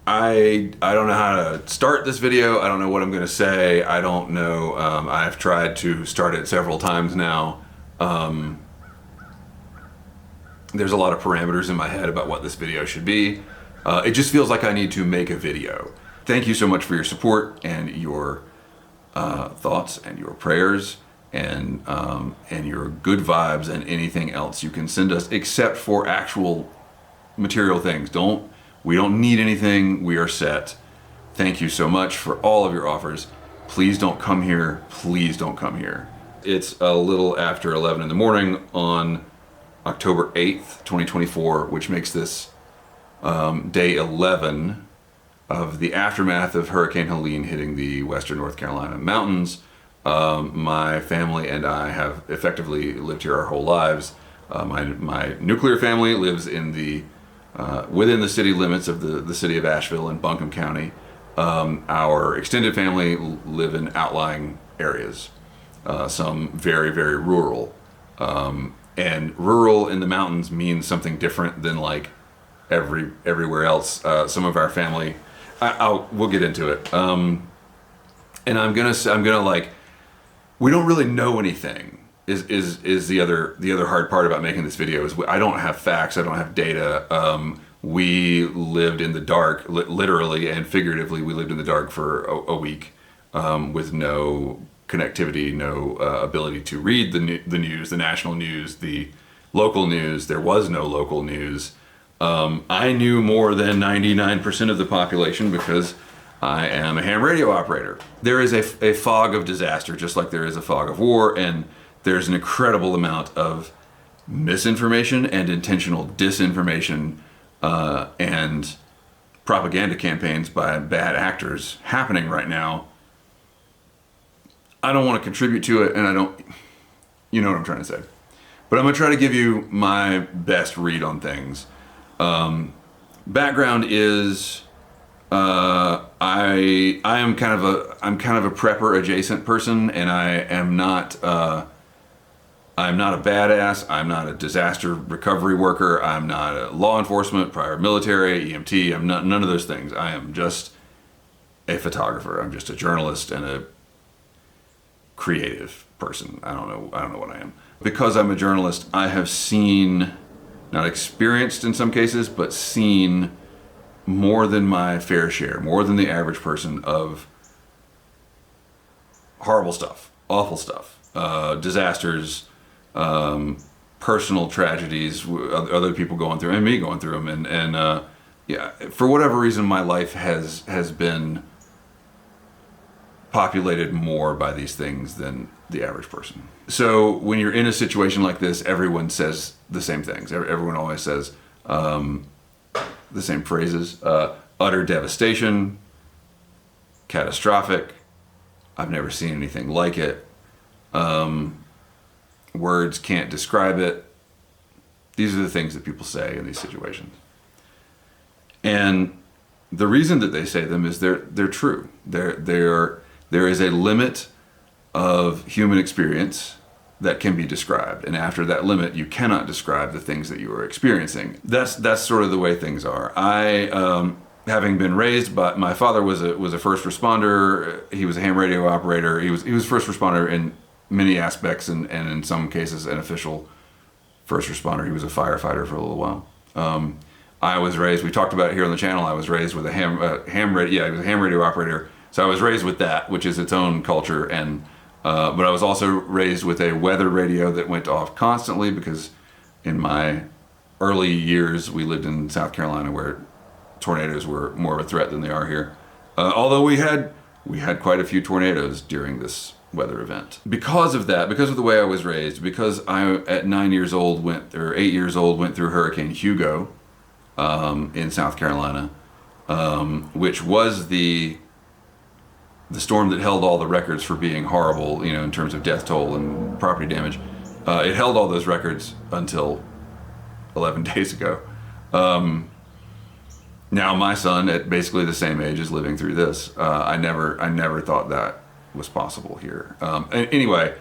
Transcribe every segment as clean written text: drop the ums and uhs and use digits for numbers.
I don't know how to start this video. I don't know what I'm going to say. I don't know. I've tried to start it several times now. There's a lot of parameters in my head about what this video should be. It just feels like I need to make a video. Thank you so much for your support and your thoughts and your prayers and your good vibes and anything else you can send us except for actual material things. We don't need anything. We are set. Thank you so much for all of your offers. Please don't come here. Please don't come here. It's a little after 11 in the morning on October 8th, 2024, which makes this day 11 of the aftermath of Hurricane Helene hitting the western North Carolina mountains. My family and I have effectively lived here our whole lives. My nuclear family lives in within the city limits of the city of Asheville in Buncombe County. Our extended family live in outlying areas, some very, very rural. And rural in the mountains means something different than like everywhere else. Some of our family, we'll get into it. And I'm gonna like, we don't really know anything. Is the other hard part about making this video is I don't have facts, I don't have data. We lived in the dark, literally and figuratively. We lived in the dark for a week with no connectivity, no ability to read the news, the national news, the local news. There was no local news. I knew more than 99% of the population because I am a ham radio operator. There is a fog of disaster, just like there is a fog of war, and there's an incredible amount of misinformation and intentional disinformation and propaganda campaigns by bad actors happening right now. I don't want to contribute to it, and you know what I'm trying to say. But I'm going to try to give you my best read on things. Background is I'm kind of a prepper adjacent person, and I'm not a badass. I'm not a disaster recovery worker. I'm not a law enforcement, prior military, EMT. I'm not none of those things. I am just a photographer. I'm just a journalist and a creative person. I don't know what I am. Because I'm a journalist, I have seen, not experienced in some cases, but seen more than my fair share, more than the average person, of horrible stuff, awful stuff, disasters, personal tragedies, other people going through, and me going through them, and yeah, for whatever reason, my life has been populated more by these things than the average person. So when you're in a situation like this, everyone says the same things. Everyone always says the same phrases: utter devastation, catastrophic, I've never seen anything like it, words can't describe it. These are the things that people say in these situations. And the reason that they say them is they're true. There is a limit of human experience that can be described, and after that limit, you cannot describe the things that you are experiencing. That's sort of the way things are. I, having been raised by, my father was a first responder. He was a ham radio operator. He was first responder in many aspects, and in some cases an official first responder. He was a firefighter for a little while. I was raised, we talked about it here on the channel, I was raised with he was a ham radio operator. So I was raised with that, which is its own culture, and but I was also raised with a weather radio that went off constantly, because in my early years we lived in South Carolina, where tornadoes were more of a threat than they are here. Although we had quite a few tornadoes during this weather event. Because of that, because of the way I was raised, because I at 8 years old went through Hurricane Hugo in South Carolina, which was the storm that held all the records for being horrible, in terms of death toll and property damage. It held all those records until 11 days ago. Now my son, at basically the same age, is living through this. I never thought that was possible here. Anyway,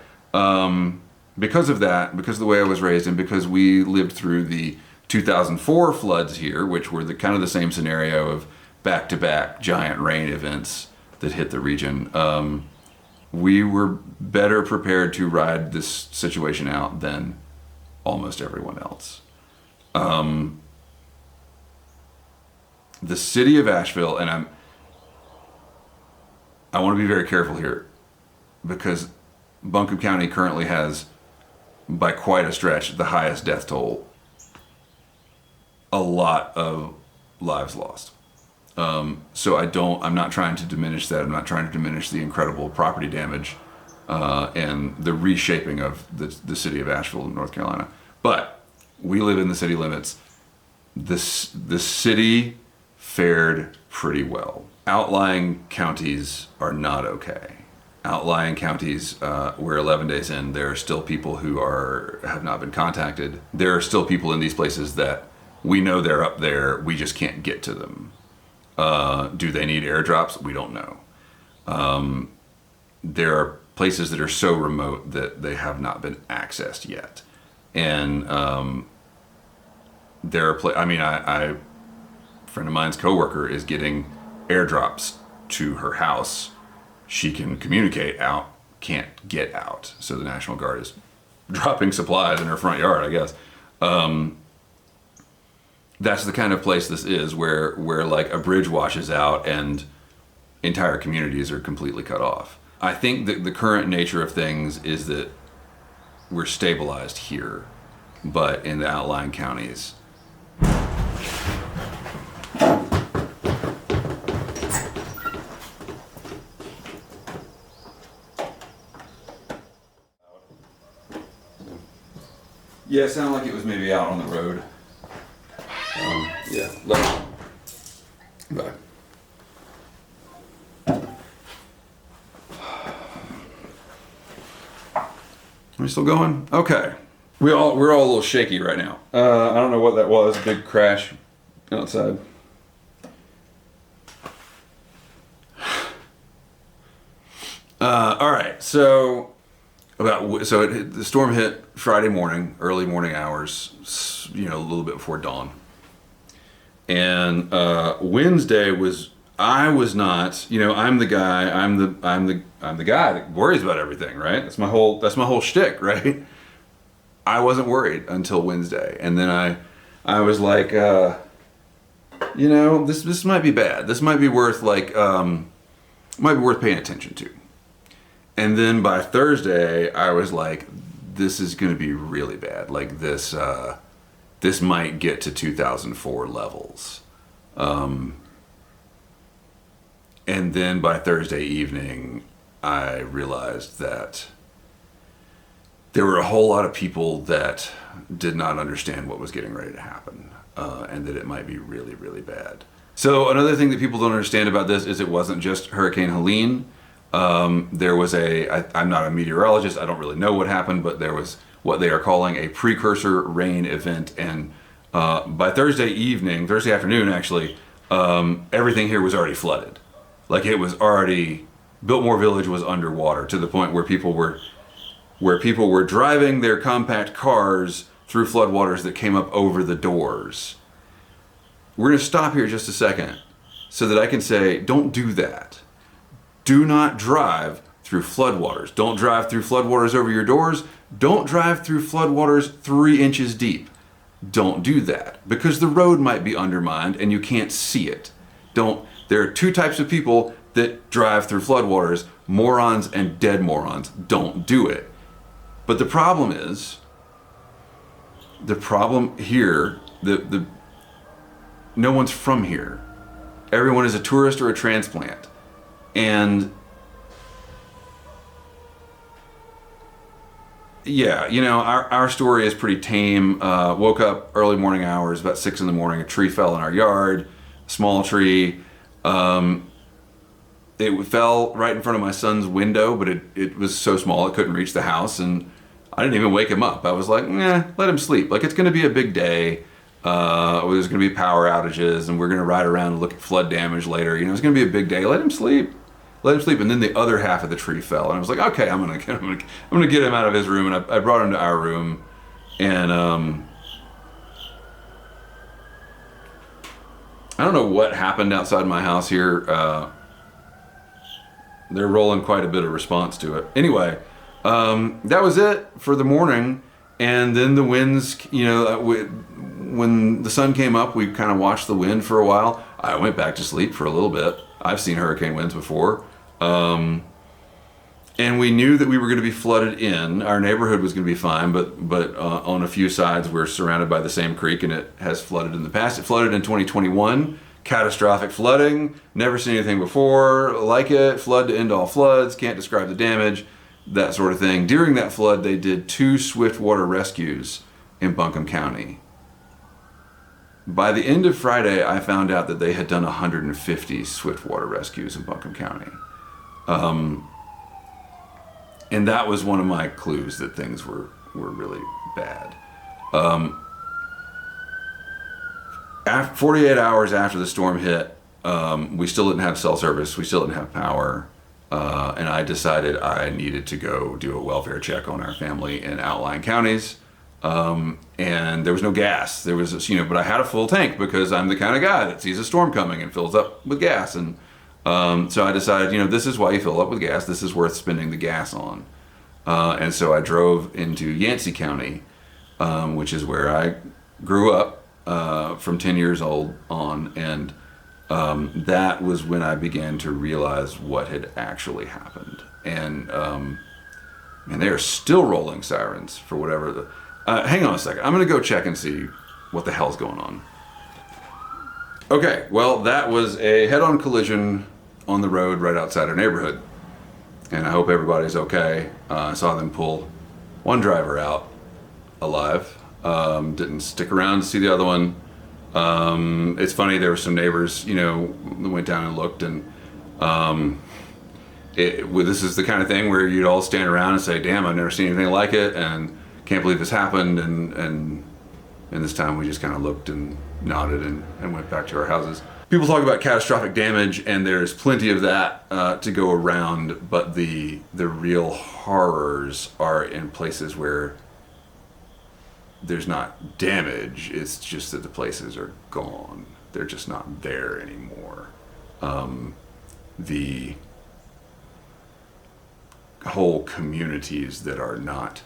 because of that, because of the way I was raised, and because we lived through the 2004 floods here, which were kind of the same scenario of back-to-back giant rain events that hit the region. We were better prepared to ride this situation out than almost everyone else. The city of Asheville, and I want to be very careful here, because Buncombe County currently has, by quite a stretch, the highest death toll. A lot of lives lost. So I'm not trying to diminish that. I'm not trying to diminish the incredible property damage and the reshaping of the city of Asheville, North Carolina. But we live in the city limits. The city fared pretty well. Outlying counties are not okay. Outlying counties, we're 11 days in, there are still people who have not been contacted. There are still people in these places that we know they're up there, we just can't get to them. Do they need airdrops? We don't know. There are places that are so remote that they have not been accessed yet. And there are a friend of mine's coworker is getting airdrops to her house. She can communicate out, can't get out. So the National Guard is dropping supplies in her front yard, I guess. That's the kind of place this is, where like a bridge washes out and entire communities are completely cut off. I think that the current nature of things is that we're stabilized here, but in the outlying counties, yeah, it sounded like it was maybe out on the road. Yeah, bye. Are we still going? Okay. We're all a little shaky right now. I don't know what that was. Big crash outside. All right. So the storm hit Friday morning, early morning hours. A little bit before dawn. And Wednesday I was not. I'm the guy. I'm the guy that worries about everything, right? That's my whole shtick, right? I wasn't worried until Wednesday, and then I was like, this might be bad. This might be worth paying attention to. And then by Thursday, I was like, this is going to be really bad. Like this might get to 2004 levels. And then by Thursday evening, I realized that there were a whole lot of people that did not understand what was getting ready to happen, and that it might be really, really bad. So another thing that people don't understand about this is it wasn't just Hurricane Helene. There was I'm not a meteorologist, I don't really know what happened, but there was what they are calling a precursor rain event, and by Thursday afternoon actually, everything here was already flooded. Like it was already, Biltmore Village was underwater to the point where people were driving their compact cars through floodwaters that came up over the doors. We're going to stop here just a second so that I can say, don't do that. Do not drive through floodwaters. Don't drive through floodwaters over your doors. Don't drive through floodwaters 3 inches deep. Don't do that, because the road might be undermined and you can't see it. There are 2 types of people that drive through floodwaters: morons and dead morons. Don't do it. But the problem here, no one's from here. Everyone is a tourist or a transplant. And yeah, our story is pretty tame. Woke up early morning hours, about 6 in the morning, a tree fell in our yard, a small tree. It fell right in front of my son's window, but it was so small it couldn't reach the house, and I didn't even wake him up. I was like, let him sleep. Like, it's going to be a big day. There's going to be power outages, and we're going to ride around and look at flood damage later. It's going to be a big day. Let him sleep. And then the other half of the tree fell, and I was like, okay, I'm gonna get him out of his room, and I brought him to our room, and I don't know what happened outside my house here. They're rolling quite a bit of response to it. Anyway, that was it for the morning. And then the winds, when the sun came up, we kind of watched the wind for a while. I went back to sleep for a little bit. I've seen hurricane winds before. And we knew that we were going to be flooded in. Our neighborhood was going to be fine, but on a few sides we're surrounded by the same creek, and it has flooded in the past. It flooded in 2021. Catastrophic flooding. Never seen anything before like it. Flood to end all floods. Can't describe the damage. That sort of thing. During that flood, they did 2 swiftwater rescues in Buncombe County. By the end of Friday, I found out that they had done 150 swiftwater rescues in Buncombe County. And that was one of my clues that things were really bad. 48 hours after the storm hit, we still didn't have cell service. We still didn't have power. And I decided I needed to go do a welfare check on our family in outlying counties. And there was no gas. There was, but I had a full tank because I'm the kind of guy that sees a storm coming and fills up with gas. And so I decided, this is why you fill up with gas. This is worth spending the gas on. And so I drove into Yancey County, which is where I grew up from 10 years old on. And that was when I began to realize what had actually happened. And they are still rolling sirens for whatever hang on a second. I'm going to go check and see what the hell's going on. Okay, well, that was a head-on collision on the road right outside our neighborhood. And I hope everybody's okay. I saw them pull one driver out alive. Didn't stick around to see the other one. It's funny, there were some neighbors, went down and looked, and this is the kind of thing where you'd all stand around and say, damn, I've never seen anything like it, and can't believe this happened, and this time we just kind of looked and nodded and went back to our houses. People talk about catastrophic damage, and there's plenty of that to go around, but the real horrors are in places where there's not damage. It's just that the places are gone. They're just not there anymore. The whole communities that are not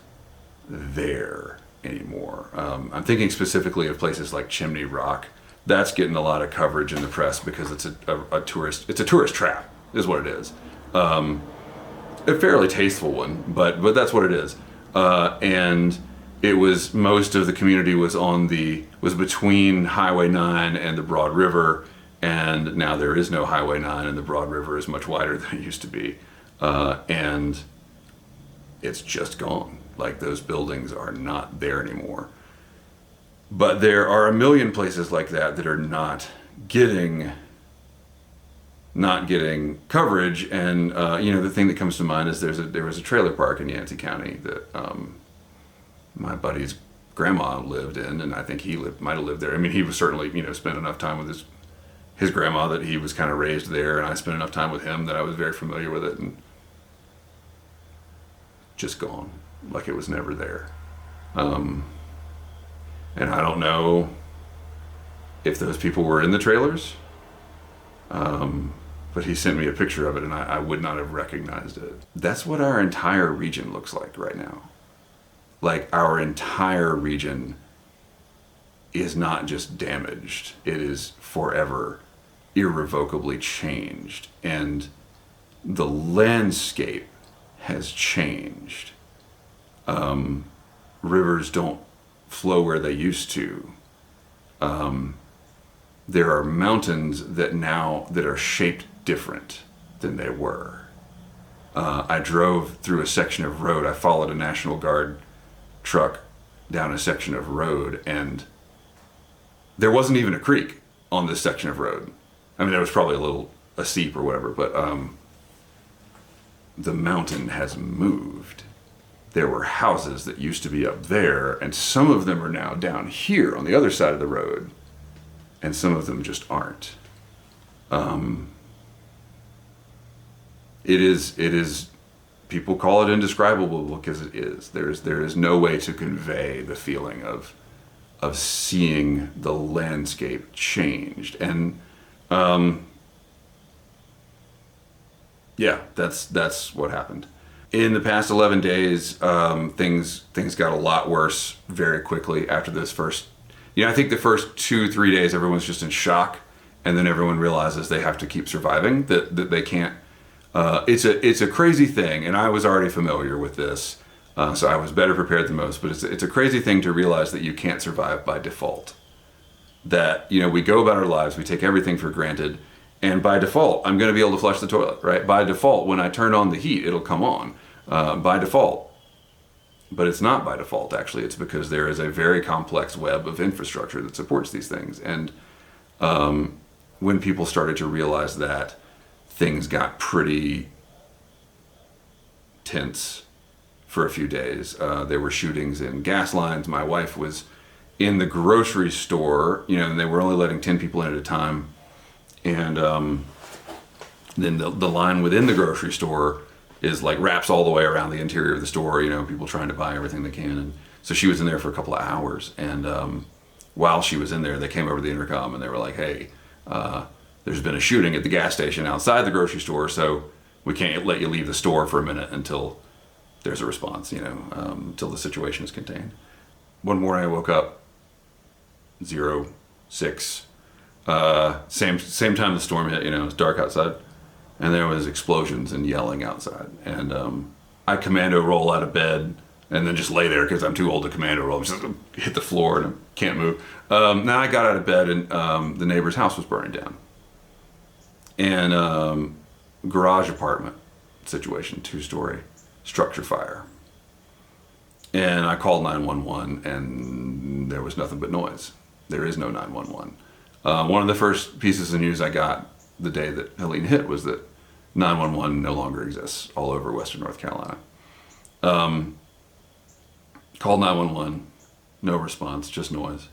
there anymore. I'm thinking specifically of places like Chimney Rock. That's getting a lot of coverage in the press because it's a tourist trap, is what it is. A fairly tasteful one, but that's what it is. And it was, most of the community was between Highway 9 and the Broad River, and now there is no Highway 9, and the Broad River is much wider than it used to be. And it's just gone. Like, those buildings are not there anymore. But there are a million places like that are not getting coverage. And the thing that comes to mind is there was a trailer park in Yancey County that my buddy's grandma lived in, and I think he might have lived there. I mean, he was certainly spent enough time with his grandma that he was kind of raised there, and I spent enough time with him that I was very familiar with it, and just gone, like it was never there. And I don't know if those people were in the trailers, but he sent me a picture of it, and I would not have recognized it. That's what our entire region looks like right now. Like, our entire region is not just damaged, it is forever, irrevocably changed. And the landscape has changed. Rivers don't flow where they used to. There are mountains that are shaped different than they were. I drove through a section of road. I followed a National Guard truck down a section of road, and there wasn't even a creek on this section of road. I mean, there was probably a seep or whatever, but the mountain has moved. There were houses that used to be up there, and some of them are now down here on the other side of the road, and some of them just aren't. It is, people call it indescribable because it is. There is no way to convey the feeling of of seeing the landscape changed. And yeah, that's what happened. In the past 11 days, things got a lot worse very quickly after this first. I think the first 2-3 days everyone's just in shock, and then everyone realizes they have to keep surviving. That they can't. It's a crazy thing, and I was already familiar with this, so I was better prepared than most. But it's a crazy thing to realize that you can't survive by default. That we go about our lives, we take everything for granted. And by default, I'm going to be able to flush the toilet, right? By default, when I turn on the heat, it'll come on. By default. But it's not by default, actually. It's because there is a very complex web of infrastructure that supports these things. And when people started to realize that, things got pretty tense for a few days. There were shootings in gas lines. My wife was in the grocery store, and they were only letting 10 people in at a time. And then the line within the grocery store is like wraps all the way around the interior of the store, people trying to buy everything they can. And so she was in there for a couple of hours. And while she was in there, they came over the intercom and they were like, hey, there's been a shooting at the gas station outside the grocery store, so we can't let you leave the store for a minute until there's a response, until the situation is contained. One morning I woke up, 06. Same time the storm hit, it was dark outside, and there was explosions and yelling outside. And I commando roll out of bed and then just lay there because I'm too old to commando roll. I'm just hit the floor and I can't move. Now I got out of bed and the neighbor's house was burning down. And garage apartment situation, 2-story structure fire. And I called 911 and there was nothing but noise. There is no 911. One of the first pieces of news I got the day that Helene hit was that 911 no longer exists all over Western North Carolina. Called 911, no response, just noise.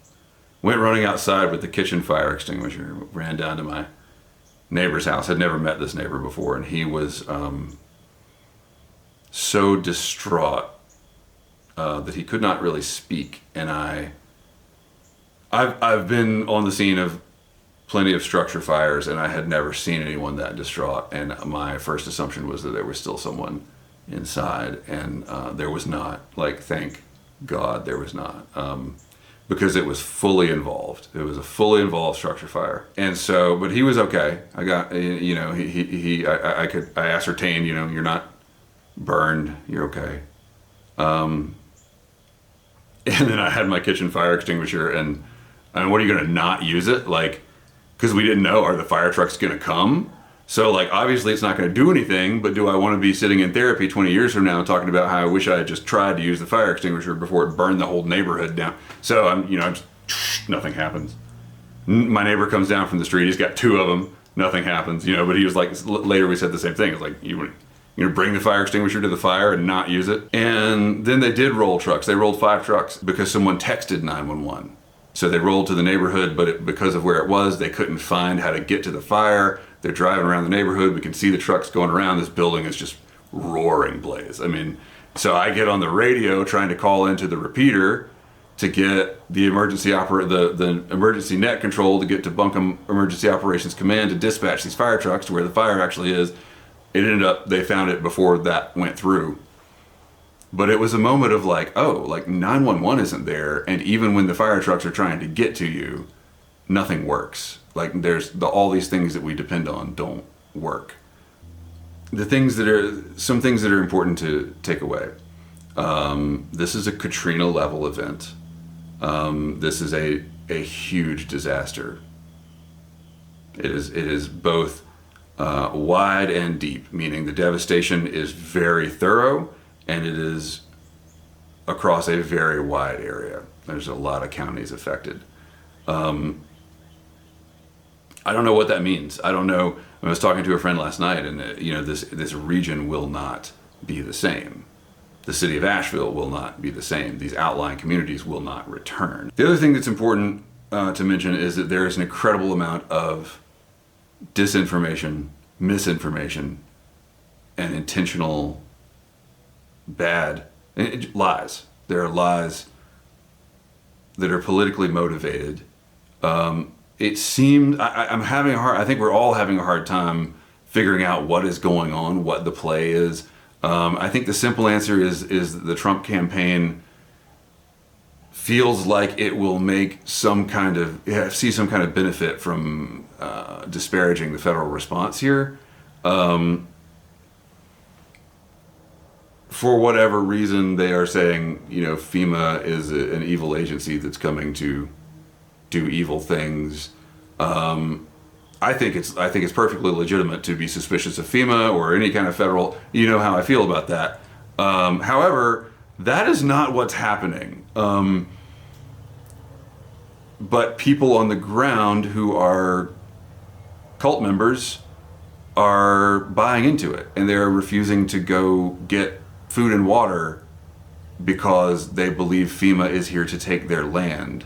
Went running outside with the kitchen fire extinguisher, ran down to my neighbor's house. Had never met this neighbor before, and he was so distraught that he could not really speak. And I've been on the scene of plenty of structure fires, and I had never seen anyone that distraught. And my first assumption was that there was still someone inside, and there was not. Thank God there was not, because it was fully involved. It was a fully involved structure fire, and so. But he was okay. I got, I ascertained, you're not burned. You're okay. And then I had my kitchen fire extinguisher, and what are you going to not use it? Because we didn't know, are the fire trucks going to come? So obviously it's not going to do anything, but do I want to be sitting in therapy 20 years from now talking about how I wish I had just tried to use the fire extinguisher before it burned the whole neighborhood down? So nothing happens. My neighbor comes down from the street, he's got 2 of them, nothing happens, but he was later we said the same thing. It's you bring the fire extinguisher to the fire and not use it. And then they did roll trucks. They rolled 5 trucks because someone texted 911. So they rolled to the neighborhood, but because of where it was, they couldn't find how to get to the fire. They're driving around the neighborhood. We can see the trucks going around. This building is just roaring blaze. So I get on the radio trying to call into the repeater to get the emergency the emergency net control to get to Buncombe Emergency Operations Command to dispatch these fire trucks to where the fire actually is. It ended up, they found it before that went through. But it was a moment of 911 isn't there, and even when the fire trucks are trying to get to you, nothing works. There's all these things that we depend on don't work. Some things that are important to take away. This is a Katrina level event. This is a huge disaster. It is both wide and deep, meaning the devastation is very thorough, and it is across a very wide area. There's a lot of counties affected. I don't know what that means. I don't know. I was talking to a friend last night, and this region will not be the same. The city of Asheville will not be the same. These outlying communities will not return. The other thing that's important to mention is that there is an incredible amount of disinformation, misinformation, and intentional bad lies. There are lies that are politically motivated. It seemed I'm having a hard. I think we're all having a hard time figuring out what is going on, what the play is. I think the simple answer is that the Trump campaign feels like it will make see some kind of benefit from disparaging the federal response here. For whatever reason, they are saying, FEMA is an evil agency that's coming to do evil things. I think it's perfectly legitimate to be suspicious of FEMA or any kind of federal. You know how I feel about that. However, that is not what's happening. But people on the ground who are cult members are buying into it, and they're refusing to go get food and water because they believe FEMA is here to take their land.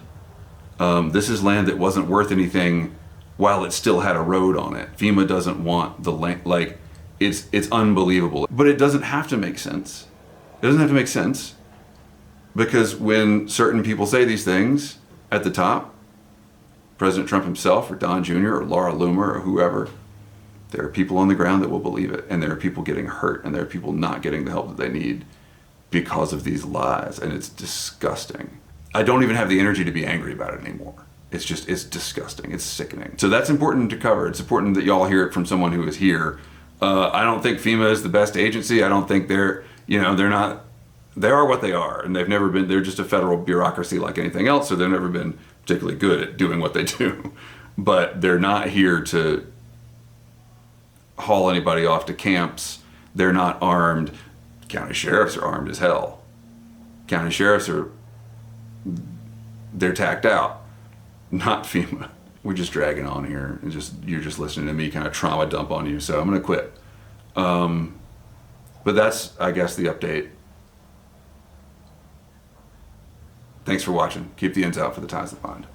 This is land that wasn't worth anything while it still had a road on it. FEMA doesn't want the land. Like, it's unbelievable. But it doesn't have to make sense. It doesn't have to make sense, because when certain people say these things at the top, President Trump himself or Don Jr. or Laura Loomer or whoever, there are people on the ground that will believe it, and there are people getting hurt, and there are people not getting the help that they need because of these lies, and it's disgusting. I don't even have the energy to be angry about it anymore. It's disgusting. It's sickening. So that's important to cover. It's important that y'all hear it from someone who is here. I don't think FEMA is the best agency. I don't think they're not, they are what they are, and they're just a federal bureaucracy like anything else, so they've never been particularly good at doing what they do. But they're not here to haul anybody off to camps. They're not armed. County sheriffs are armed as hell. County sheriffs they're tacked out. Not FEMA. We're just dragging on here, and you're just listening to me kind of trauma dump on you, so I'm gonna quit. But that's, I guess, the update. Thanks for watching. Keep the ends out for the ties that bind.